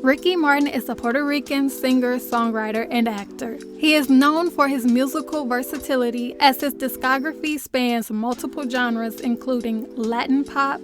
Ricky Martin is a Puerto Rican singer, songwriter, and actor. He is known for his musical versatility as his discography spans multiple genres including Latin pop,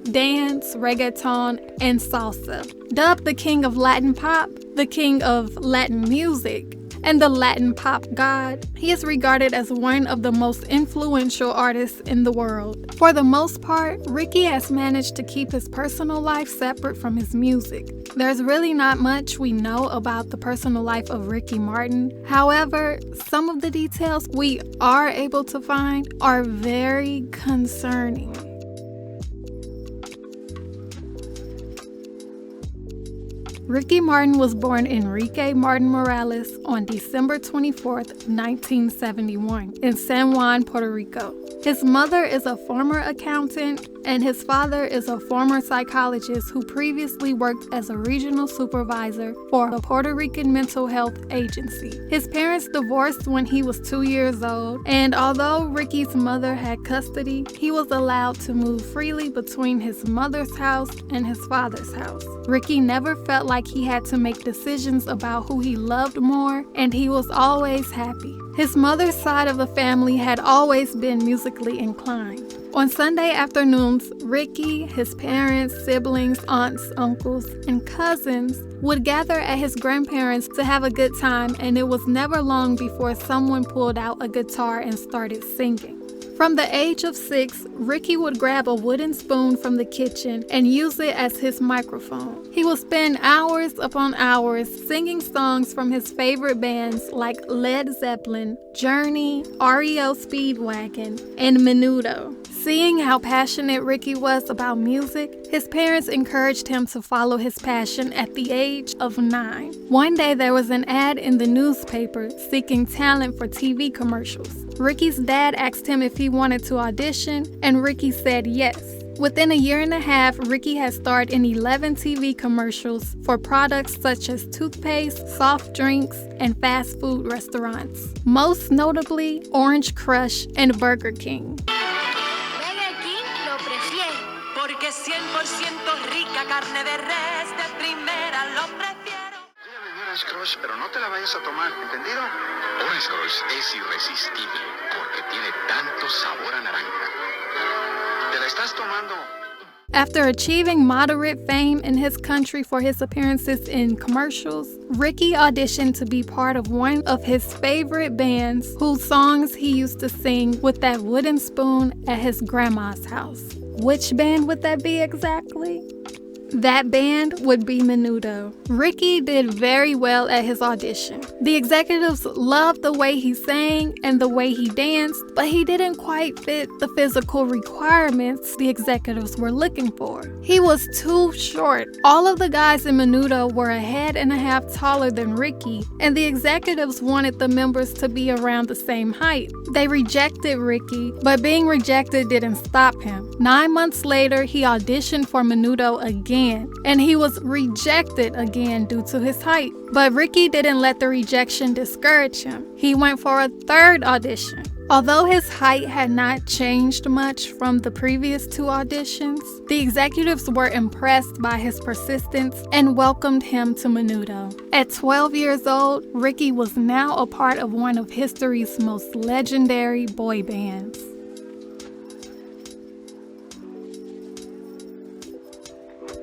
dance, reggaeton, and salsa. Dubbed the king of Latin pop, the king of Latin music, and the Latin pop god, he is regarded as one of the most influential artists in the world. For the most part, Ricky has managed to keep his personal life separate from his music. There's really not much we know about the personal life of Ricky Martin. However, some of the details we are able to find are very concerning. Ricky Martin was born Enrique Martin Morales on December 24, 1971, in San Juan, Puerto Rico. His mother is a former accountant, and his father is a former psychologist who previously worked as a regional supervisor for the Puerto Rican Mental Health Agency. His parents divorced when he was 2 years old, and although Ricky's mother had custody, he was allowed to move freely between his mother's house and his father's house. Ricky never felt like he had to make decisions about who he loved more, and he was always happy. His mother's side of the family had always been musically inclined. On Sunday afternoons, Ricky, his parents, siblings, aunts, uncles, and cousins would gather at his grandparents' to have a good time, and it was never long before someone pulled out a guitar and started singing. From the age of 6, Ricky would grab a wooden spoon from the kitchen and use it as his microphone. He would spend hours upon hours singing songs from his favorite bands like Led Zeppelin, Journey, REO Speedwagon, and Menudo. Seeing how passionate Ricky was about music, his parents encouraged him to follow his passion at the age of 9. One day there was an ad in the newspaper seeking talent for TV commercials. Ricky's dad asked him if he wanted to audition, and Ricky said yes. Within a year and a half, Ricky has starred in 11 TV commercials for products such as toothpaste, soft drinks, and fast food restaurants. Most notably, Orange Crush and Burger King. Porque 100% rica carne de res de primera lo prefiero. Orange Crush, pero no te la vayas a tomar, ¿entendido? Orange Crush es irresistible porque tiene tanto sabor a naranja. ¿Te la estás tomando? After achieving moderate fame in his country for his appearances in commercials, Ricky auditioned to be part of one of his favorite bands whose songs he used to sing with that wooden spoon at his grandma's house. Which band would that be exactly? That band would be Menudo. Ricky did very well at his audition. The executives loved the way he sang and the way he danced, but he didn't quite fit the physical requirements the executives were looking for. He was too short. All of the guys in Menudo were a head and a half taller than Ricky, and the executives wanted the members to be around the same height. They rejected Ricky, but being rejected didn't stop him. 9 months later, he auditioned for Menudo again, and he was rejected again due to his height. But Ricky didn't let the rejection discourage him. He went for a third audition. Although his height had not changed much from the previous 2 auditions, the executives were impressed by his persistence and welcomed him to Menudo. At 12 years old, Ricky was now a part of one of history's most legendary boy bands.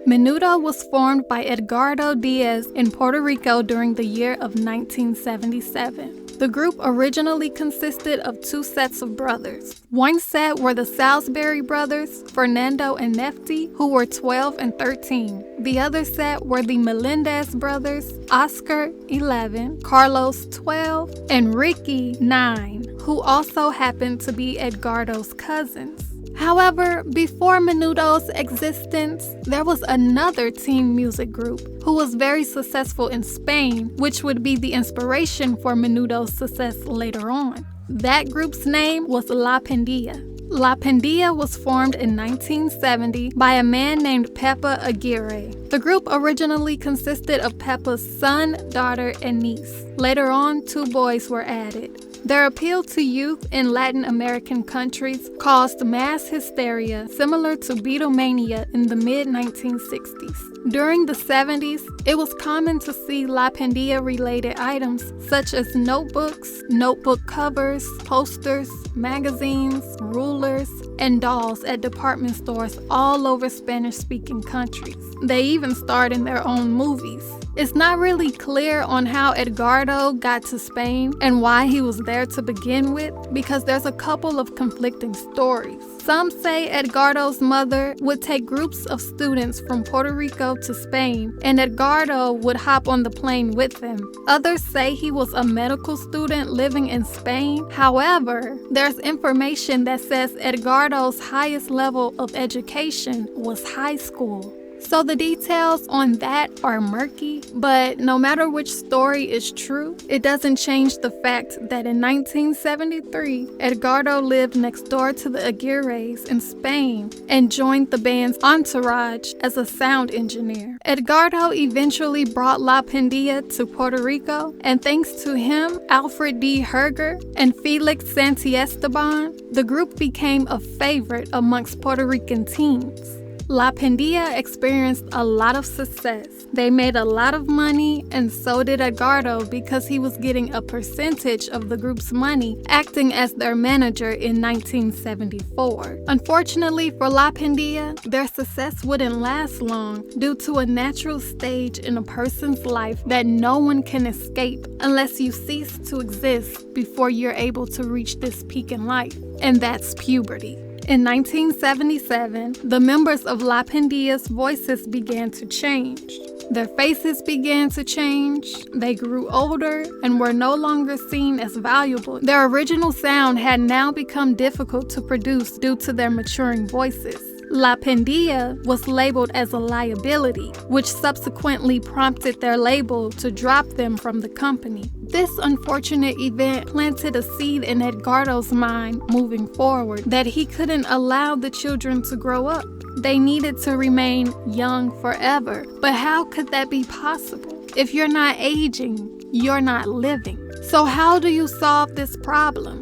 Menudo was formed by Edgardo Diaz in Puerto Rico during the year of 1977. The group originally consisted of 2 sets of brothers. One set were the Salisbury brothers, Fernando and Nephew, who were 12 and 13. The other set were the Menendez brothers, Oscar, 11, Carlos, 12, and Ricky, 9, who also happened to be Edgardo's cousins. However, before Menudo's existence, there was another teen music group who was very successful in Spain, which would be the inspiration for Menudo's success later on. That group's name was La Pandilla. La Pandilla was formed in 1970 by a man named Pepa Aguirre. The group originally consisted of Pepa's son, daughter, and niece. Later on, 2 boys were added. Their appeal to youth in Latin American countries caused mass hysteria similar to Beatlemania in the mid-1960s. During the 70s, it was common to see La Pandilla-related items such as notebooks, notebook covers, posters, magazines, rulers, and dolls at department stores all over Spanish-speaking countries. They even starred in their own movies. It's not really clear on how Edgardo got to Spain and why he was there to begin with, because there's a couple of conflicting stories. Some say Edgardo's mother would take groups of students from Puerto Rico to Spain, and Edgardo would hop on the plane with them. Others say he was a medical student living in Spain. However, there's information that says Edgardo's highest level of education was high school. So the details on that are murky, but no matter which story is true, it doesn't change the fact that in 1973, Edgardo lived next door to the Aguirres in Spain and joined the band's entourage as a sound engineer. Edgardo eventually brought La Pandilla to Puerto Rico, and thanks to him, Alfred D. Herger, and Felix Santiesteban, the group became a favorite amongst Puerto Rican teens. La Pandilla experienced a lot of success. They made a lot of money, and so did Edgardo because he was getting a percentage of the group's money, acting as their manager in 1974. Unfortunately for La Pandilla, their success wouldn't last long due to a natural stage in a person's life that no one can escape unless you cease to exist before you're able to reach this peak in life, and that's puberty. In 1977, the members of La Pandilla's voices began to change. Their faces began to change, they grew older, and were no longer seen as valuable. Their original sound had now become difficult to produce due to their maturing voices. La Pandilla was labeled as a liability, which subsequently prompted their label to drop them from the company. This unfortunate event planted a seed in Edgardo's mind moving forward that he couldn't allow the children to grow up. They needed to remain young forever. But how could that be possible? If you're not aging, you're not living. So how do you solve this problem?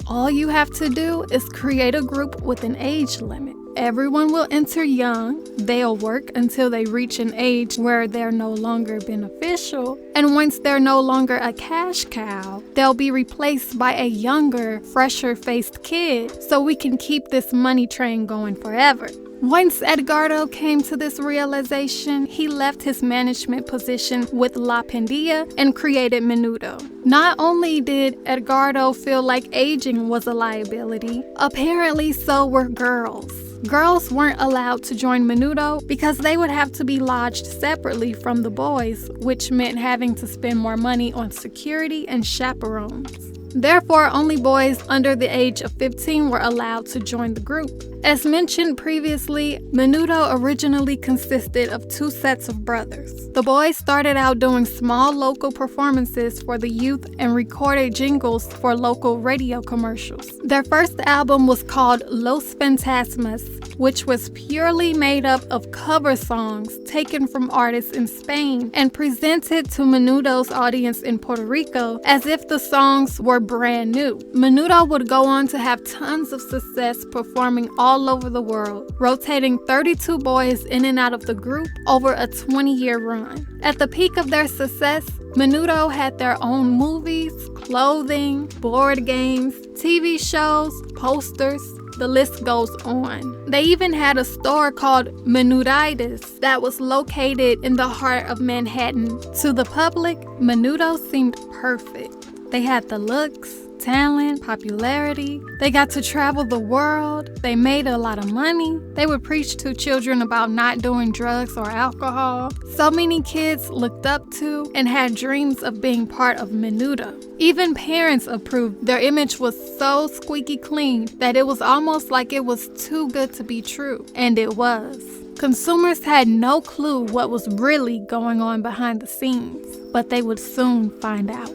All you have to do is create a group with an age limit. Everyone will enter young, they'll work until they reach an age where they're no longer beneficial, and once they're no longer a cash cow, they'll be replaced by a younger, fresher-faced kid, so we can keep this money train going forever. Once Edgardo came to this realization, he left his management position with La Pandilla and created Menudo. Not only did Edgardo feel like aging was a liability, apparently so were girls. Girls weren't allowed to join Menudo because they would have to be lodged separately from the boys, which meant having to spend more money on security and chaperones. Therefore, only boys under the age of 15 were allowed to join the group. As mentioned previously, Menudo originally consisted of two sets of brothers. The boys started out doing small local performances for the youth and recorded jingles for local radio commercials. Their first album was called Los Fantasmas, which was purely made up of cover songs taken from artists in Spain and presented to Menudo's audience in Puerto Rico as if the songs were brand new. Menudo would go on to have tons of success performing all over the world, rotating 32 boys in and out of the group over a 20-year run. At the peak of their success, Menudo had their own movies, clothing, board games, TV shows, posters. The list goes on. They even had a store called Menuditis that was located in the heart of Manhattan. To the public, Menudo seemed perfect. They had the looks, talent, popularity. They got to travel the world. They made a lot of money. They would preach to children about not doing drugs or alcohol. So many kids looked up to and had dreams of being part of Menudo. Even parents approved. Their image was so squeaky clean that it was almost like it was too good to be true. And it was. Consumers had no clue what was really going on behind the scenes, but they would soon find out.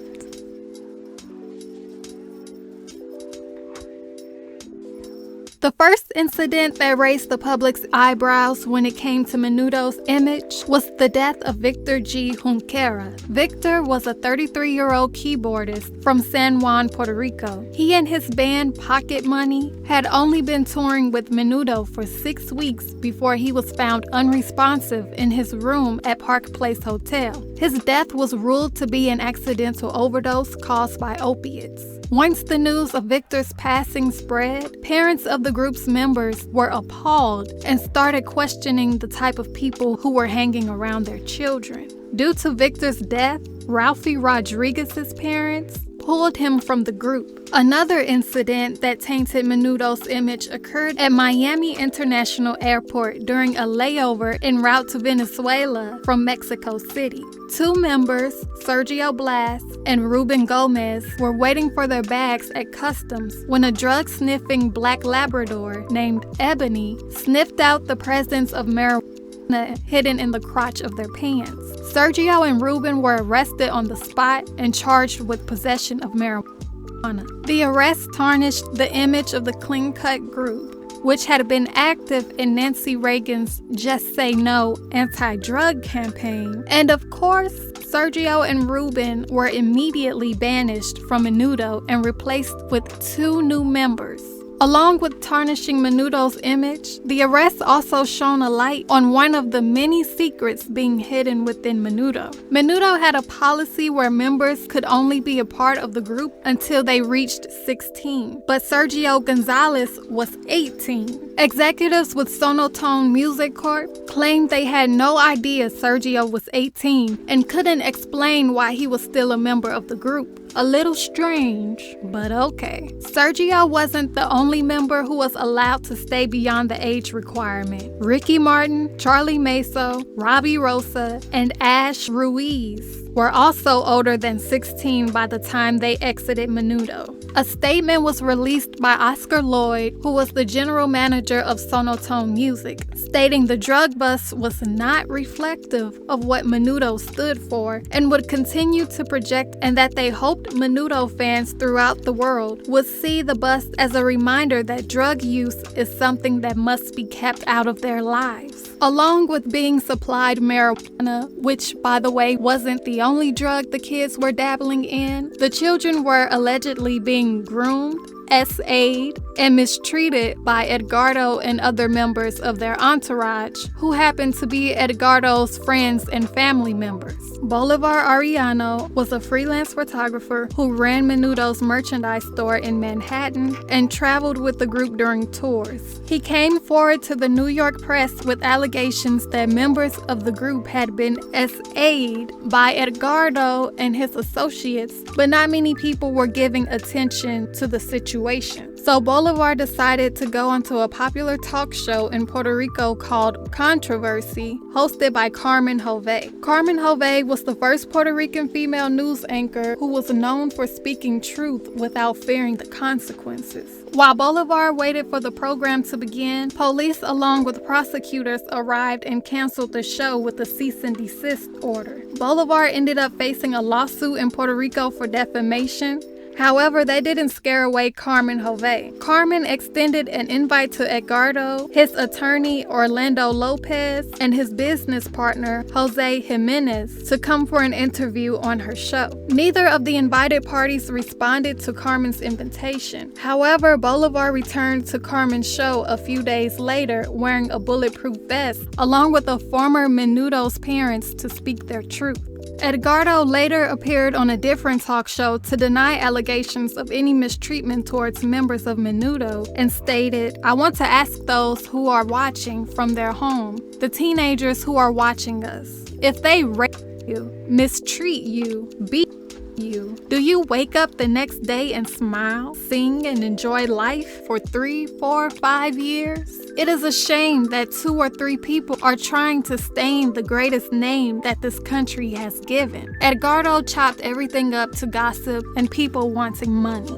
The first incident that raised the public's eyebrows when it came to Menudo's image was the death of Victor G. Junquera. Victor was a 33-year-old keyboardist from San Juan, Puerto Rico. He and his band Pocket Money had only been touring with Menudo for 6 weeks before he was found unresponsive in his room at Park Place Hotel. His death was ruled to be an accidental overdose caused by opiates. Once the news of Victor's passing spread, parents of the group's members were appalled and started questioning the type of people who were hanging around their children. Due to Victor's death, Ralphie Rodriguez's parents pulled him from the group. Another incident that tainted Menudo's image occurred at Miami International Airport during a layover en route to Venezuela from Mexico City. 2 members, Sergio Blas and Ruben Gomez, were waiting for their bags at customs when a drug-sniffing black Labrador named Ebony sniffed out the presence of marijuana hidden in the crotch of their pants. Sergio and Ruben were arrested on the spot and charged with possession of marijuana. The arrest tarnished the image of the clean-cut group, which had been active in Nancy Reagan's Just Say No anti-drug campaign. And of course, Sergio and Ruben were immediately banished from Menudo and replaced with 2 new members. Along with tarnishing Menudo's image, the arrest also shone a light on one of the many secrets being hidden within Menudo. Menudo had a policy where members could only be a part of the group until they reached 16, but Sergio Gonzalez was 18. Executives with Sonotone Music Corp claimed they had no idea Sergio was 18 and couldn't explain why he was still a member of the group. A little strange, but okay. Sergio wasn't the only member who was allowed to stay beyond the age requirement. Ricky Martin, Charlie Meso, Robbie Rosa, and Ash Ruiz were also older than 16 by the time they exited Menudo. A statement was released by Oscar Lloyd, who was the general manager of Sonotone Music, stating the drug bust was not reflective of what Menudo stood for and would continue to project, and that they hoped Menudo fans throughout the world would see the bust as a reminder that drug use is something that must be kept out of their lives. Along with being supplied marijuana, which by the way wasn't the only drug the kids were dabbling in, the children were allegedly being groomed, essayed, and mistreated by Edgardo and other members of their entourage, who happened to be Edgardo's friends and family members. Bolivar Arellano was a freelance photographer who ran Menudo's merchandise store in Manhattan and traveled with the group during tours. He came forward to the New York press with allegations that members of the group had been essayed by Edgardo and his associates, but not many people were giving attention to the situation. So Bolivar decided to go onto a popular talk show in Puerto Rico called Controversy, hosted by Carmen Jove. Carmen Jove was the first Puerto Rican female news anchor who was known for speaking truth without fearing the consequences. While Bolivar waited for the program to begin, police along with prosecutors arrived and canceled the show with a cease and desist order. Bolivar ended up facing a lawsuit in Puerto Rico for defamation. However, they didn't scare away Carmen Jove. Carmen extended an invite to Edgardo, his attorney Orlando Lopez, and his business partner Jose Jimenez to come for an interview on her show. Neither of the invited parties responded to Carmen's invitation. However, Bolivar returned to Carmen's show a few days later wearing a bulletproof vest, along with a former Menudo's parents to speak their truth. Edgardo later appeared on a different talk show to deny allegations of any mistreatment towards members of Menudo and stated, "I want to ask those who are watching from their home, the teenagers who are watching us, if they rape you, mistreat you, beat you, do you wake up the next day and smile, sing, and enjoy life for 3, 4, 5 years? It is a shame that 2 or 3 people are trying to stain the greatest name that this country has given." Edgardo chopped everything up to gossip and people wanting money.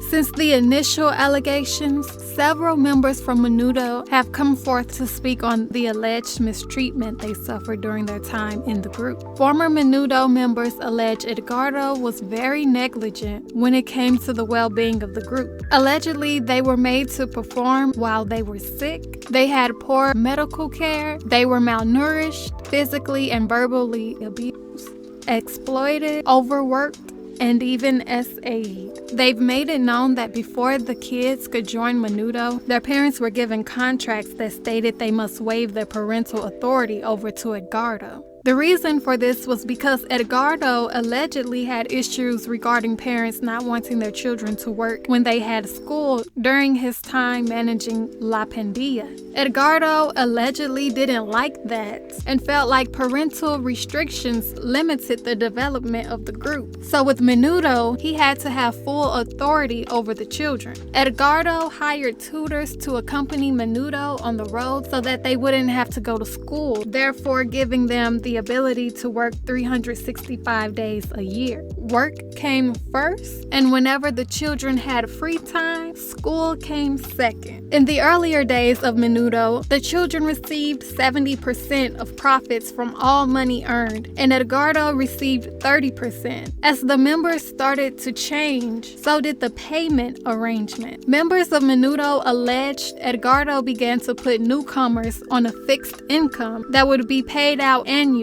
Since the initial allegations, Several members from Menudo have come forth to speak on the alleged mistreatment they suffered during their time in the group. Former Menudo members allege Edgardo was very negligent when it came to the well-being of the group. Allegedly, they were made to perform while they were sick. They had poor medical care. They were malnourished, physically and verbally abused, exploited, overworked, and even SA'd. They've made it known that before the kids could join Menudo, their parents were given contracts that stated they must waive their parental authority over to Edgardo. The reason for this was because Edgardo allegedly had issues regarding parents not wanting their children to work when they had school during his time managing La Pandilla. Edgardo allegedly didn't like that and felt like parental restrictions limited the development of the group. So with Menudo, he had to have full authority over the children. Edgardo hired tutors to accompany Menudo on the road so that they wouldn't have to go to school, therefore giving them the ability to work 365 days a year. Work came first, and whenever the children had free time, school came second. In the earlier days of Menudo, the children received 70% of profits from all money earned, and Edgardo received 30%. As the members started to change, so did the payment arrangement. Members of Menudo alleged Edgardo began to put newcomers on a fixed income that would be paid out annually.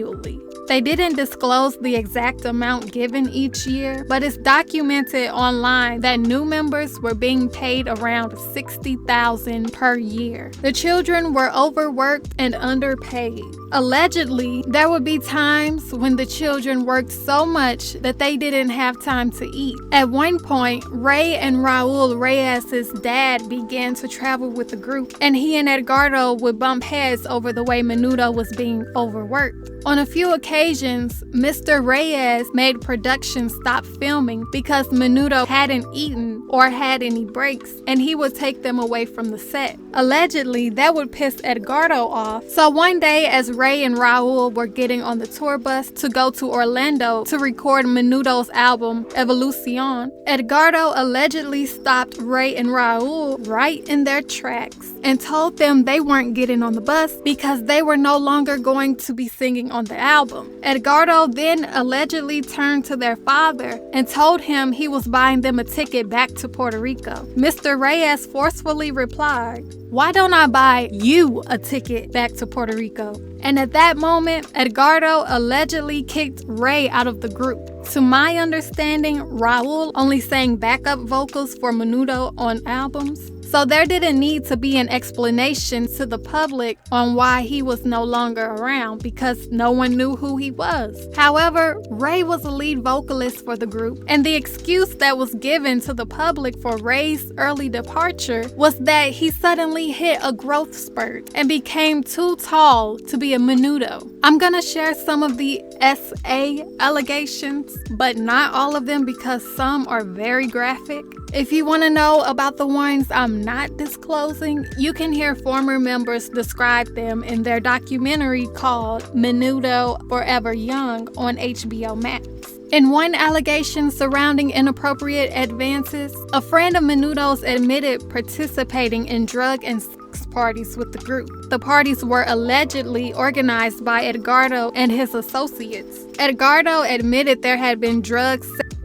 They didn't disclose the exact amount given each year, but it's documented online that new members were being paid around $60,000 per year. The children were overworked and underpaid. Allegedly, there would be times when the children worked so much that they didn't have time to eat. At one point, Ray and Raul Reyes' dad began to travel with the group, and he and Edgardo would bump heads over the way Menudo was being overworked. On a few occasions, Mr. Reyes made production stop filming because Menudo hadn't eaten or had any breaks, and he would take them away from the set. Allegedly, that would piss Edgardo off. So one day, as Ray and Raul were getting on the tour bus to go to Orlando to record Menudo's album, Evolucion, Edgardo allegedly stopped Ray and Raul right in their tracks and told them they weren't getting on the bus because they were no longer going to be singing on the album. Edgardo then allegedly turned to their father and told him he was buying them a ticket back to Puerto Rico. Mr. Reyes forcefully replied, "Why don't I buy you a ticket back to Puerto Rico?" And at that moment, Edgardo allegedly kicked Ray out of the group. To my understanding, Raul only sang backup vocals for Menudo on albums, so there didn't need to be an explanation to the public on why he was no longer around because no one knew who he was. However, Ray was a lead vocalist for the group, and the excuse that was given to the public for Ray's early departure was that he suddenly hit a growth spurt and became too tall to be a Menudo. I'm gonna share some of the SA allegations, but not all of them because some are very graphic. If you want to know about the ones I'm not disclosing, you can hear former members describe them in their documentary called Menudo Forever Young on HBO Max. In one allegation surrounding inappropriate advances, a friend of Menudo's admitted participating in drug and sex parties with the group. The parties were allegedly organized by Edgardo and his associates. Edgardo admitted there had been drug, sex,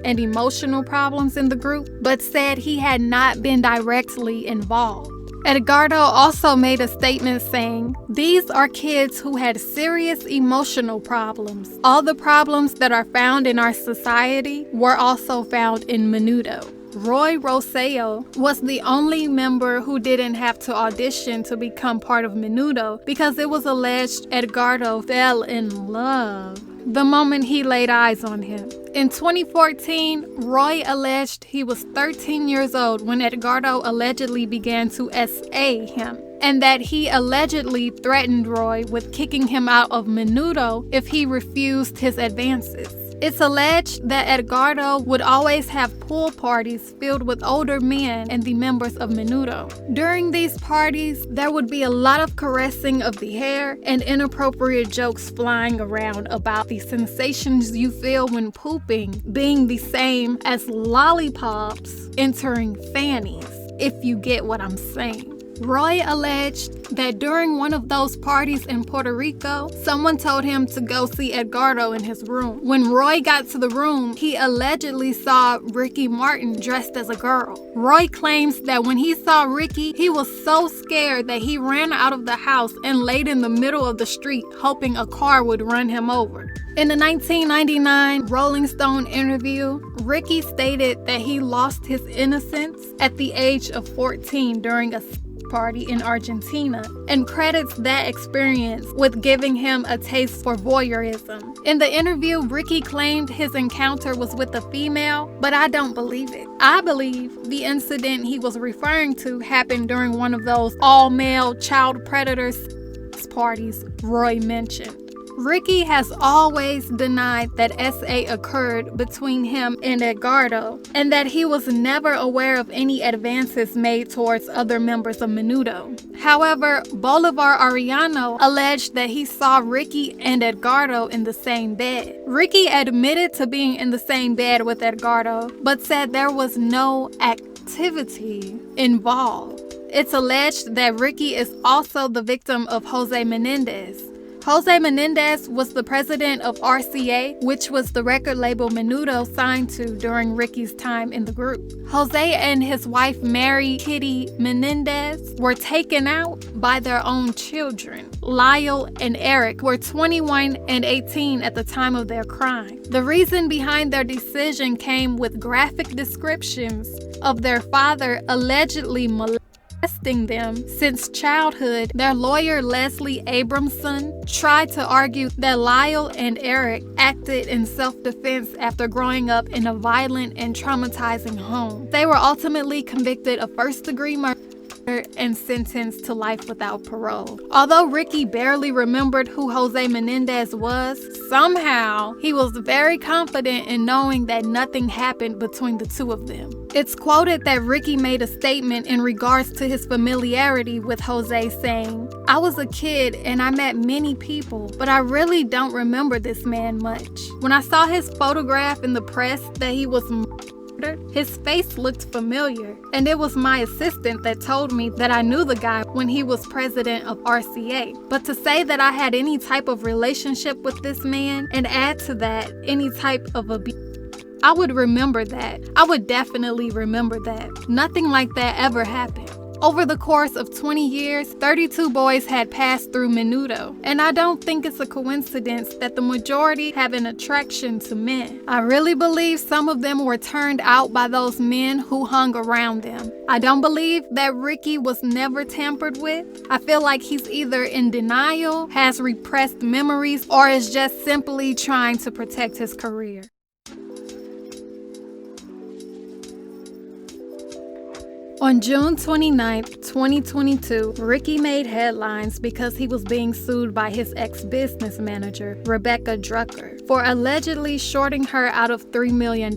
and emotional problems in the group, but said he had not been directly involved. Edgardo also made a statement saying, "These are kids who had serious emotional problems. All the problems that are found in our society were also found in Menudo." Roy Rosselló was the only member who didn't have to audition to become part of Menudo because it was alleged Edgardo fell in love the moment he laid eyes on him. In 2014, Roy alleged he was 13 years old when Edgardo allegedly began to SA him, and that he allegedly threatened Roy with kicking him out of Menudo if he refused his advances. It's alleged that Edgardo would always have pool parties filled with older men and the members of Menudo. During these parties, there would be a lot of caressing of the hair and inappropriate jokes flying around about the sensations you feel when pooping being the same as lollipops entering fannies. if you get what I'm saying. Roy alleged that during one of those parties in Puerto Rico, someone told him to go see Edgardo in his room. When Roy got to the room, he allegedly saw Ricky Martin dressed as a girl. Roy claims that when he saw Ricky, he was so scared that he ran out of the house and laid in the middle of the street, hoping a car would run him over. In the 1999 Rolling Stone interview, Ricky stated that he lost his innocence at the age of 14 during a party in Argentina, and credits that experience with giving him a taste for voyeurism. In the interview, Ricky claimed his encounter was with a female, but I don't believe it. I believe the incident he was referring to happened during one of those all-male child predators parties Roy mentioned. Ricky has always denied that SA occurred between him and Edgardo, and that he was never aware of any advances made towards other members of Menudo. However, Bolivar Arellano alleged that he saw Ricky and Edgardo in the same bed. Ricky admitted to being in the same bed with Edgardo, but said there was no activity involved. It's alleged that Ricky is also the victim of Jose Menendez. Jose Menendez was the president of RCA, which was the record label Menudo signed to during Ricky's time in the group. Jose and his wife Mary Kitty Menendez were taken out by their own children. Lyle and Eric were 21 and 18 at the time of their crime. The reason behind their decision came with graphic descriptions of their father allegedly molesting them since childhood. Their lawyer Leslie Abramson tried to argue that Lyle and Eric acted in self-defense after growing up in a violent and traumatizing home. They were ultimately convicted of first-degree murder and sentenced to life without parole. Although Ricky barely remembered who Jose Menendez was, somehow he was very confident in knowing that nothing happened between the two of them. It's quoted that Ricky made a statement in regards to his familiarity with Jose, saying, "I was a kid and I met many people, but I really don't remember this man much. When I saw his photograph in the press that he was his face looked familiar, and it was my assistant that told me that I knew the guy when he was president of RCA. But to say that I had any type of relationship with this man, and add to that any type of abuse, I would remember that. I would definitely remember that. Nothing like that ever happened." Over the course of 20 years, 32 boys had passed through Menudo, and I don't think it's a coincidence that the majority have an attraction to men. I really believe some of them were turned out by those men who hung around them. I don't believe that Ricky was never tampered with. I feel like he's either in denial, has repressed memories, or is just simply trying to protect his career. On June 29, 2022, Ricky made headlines because he was being sued by his ex-business manager, Rebecca Drucker, for allegedly shorting her out of $3 million.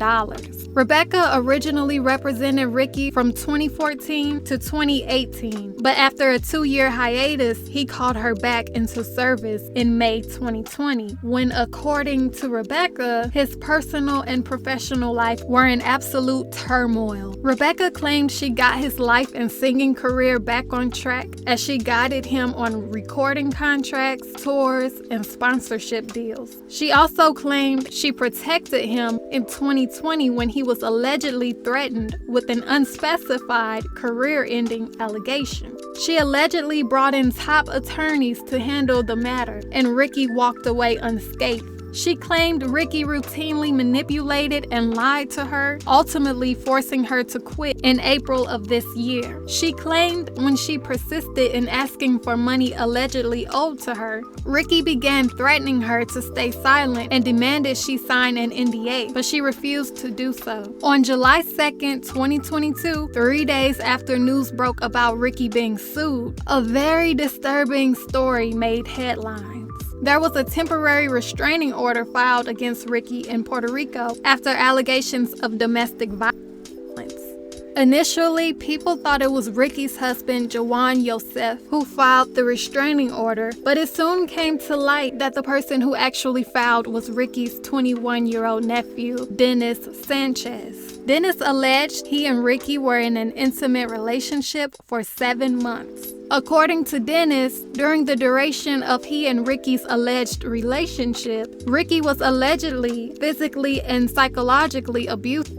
Rebecca originally represented Ricky from 2014 to 2018, but after a 2-year hiatus, he called her back into service in May 2020, when, according to Rebecca, his personal and professional life were in absolute turmoil. Rebecca claimed she got his life and singing career back on track as she guided him on recording contracts, tours, and sponsorship deals. She also claimed she protected him in 2020 when he was allegedly threatened with an unspecified career-ending allegation. She allegedly brought in top attorneys to handle the matter, and Ricky walked away unscathed. She claimed Ricky routinely manipulated and lied to her, ultimately forcing her to quit in April of this year. She claimed when she persisted in asking for money allegedly owed to her, Ricky began threatening her to stay silent and demanded she sign an NDA, but she refused to do so. On July 2nd, 2022, 3 days after news broke about Ricky being sued, a very disturbing story made headlines. There was a temporary restraining order filed against Ricky in Puerto Rico after allegations of domestic violence. Initially, people thought it was Ricky's husband, Jawan Yosef, who filed the restraining order, but it soon came to light that the person who actually filed was Ricky's 21-year-old nephew, Dennis Sanchez. Dennis alleged he and Ricky were in an intimate relationship for 7 months. According to Dennis, during the duration of he and Ricky's alleged relationship, Ricky was allegedly physically and psychologically abusive.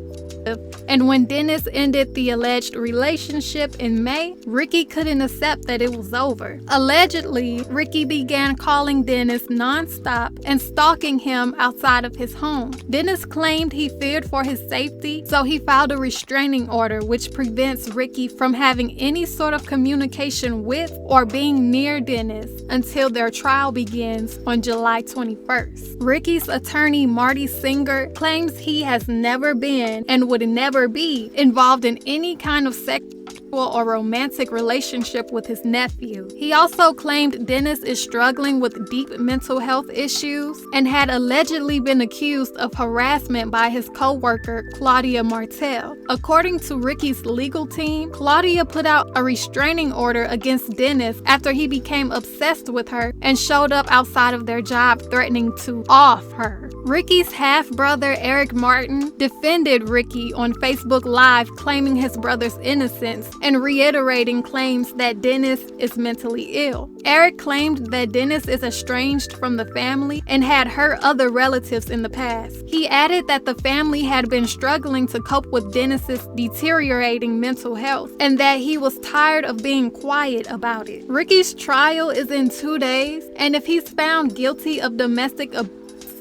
And when Dennis ended the alleged relationship in May, Ricky couldn't accept that it was over. Allegedly, Ricky began calling Dennis nonstop and stalking him outside of his home. Dennis claimed he feared for his safety, so he filed a restraining order which prevents Ricky from having any sort of communication with or being near Dennis until their trial begins on July 21st. Ricky's attorney, Marty Singer, claims he has never been and would never be involved in any kind of sexual or romantic relationship with his nephew. He also claimed Dennis is struggling with deep mental health issues and had allegedly been accused of harassment by his co-worker, Claudia Martel. According to Ricky's legal team, Claudia put out a restraining order against Dennis after he became obsessed with her and showed up outside of their job threatening to off her. Ricky's half-brother, Eric Martin, defended Ricky on Facebook Live, claiming his brother's innocence and reiterating claims that Dennis is mentally ill. Eric claimed that Dennis is estranged from the family and had hurt other relatives in the past. He added that the family had been struggling to cope with Dennis's deteriorating mental health and that he was tired of being quiet about it. Ricky's trial is in 2 days, and if he's found guilty of domestic abuse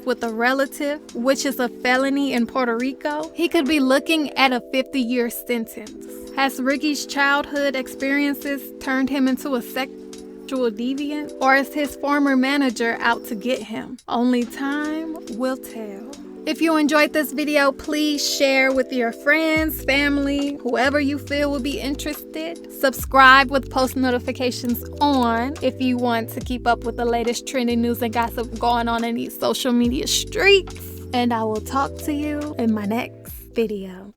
with a relative, which is a felony in Puerto Rico, he could be looking at a 50-year sentence. Has Ricky's childhood experiences turned him into a sexual deviant, or is his former manager out to get him? Only time will tell. If you enjoyed this video, please share with your friends, family, whoever you feel will be interested. Subscribe with post notifications on if you want to keep up with the latest trending news and gossip going on in these social media streets. And I will talk to you in my next video.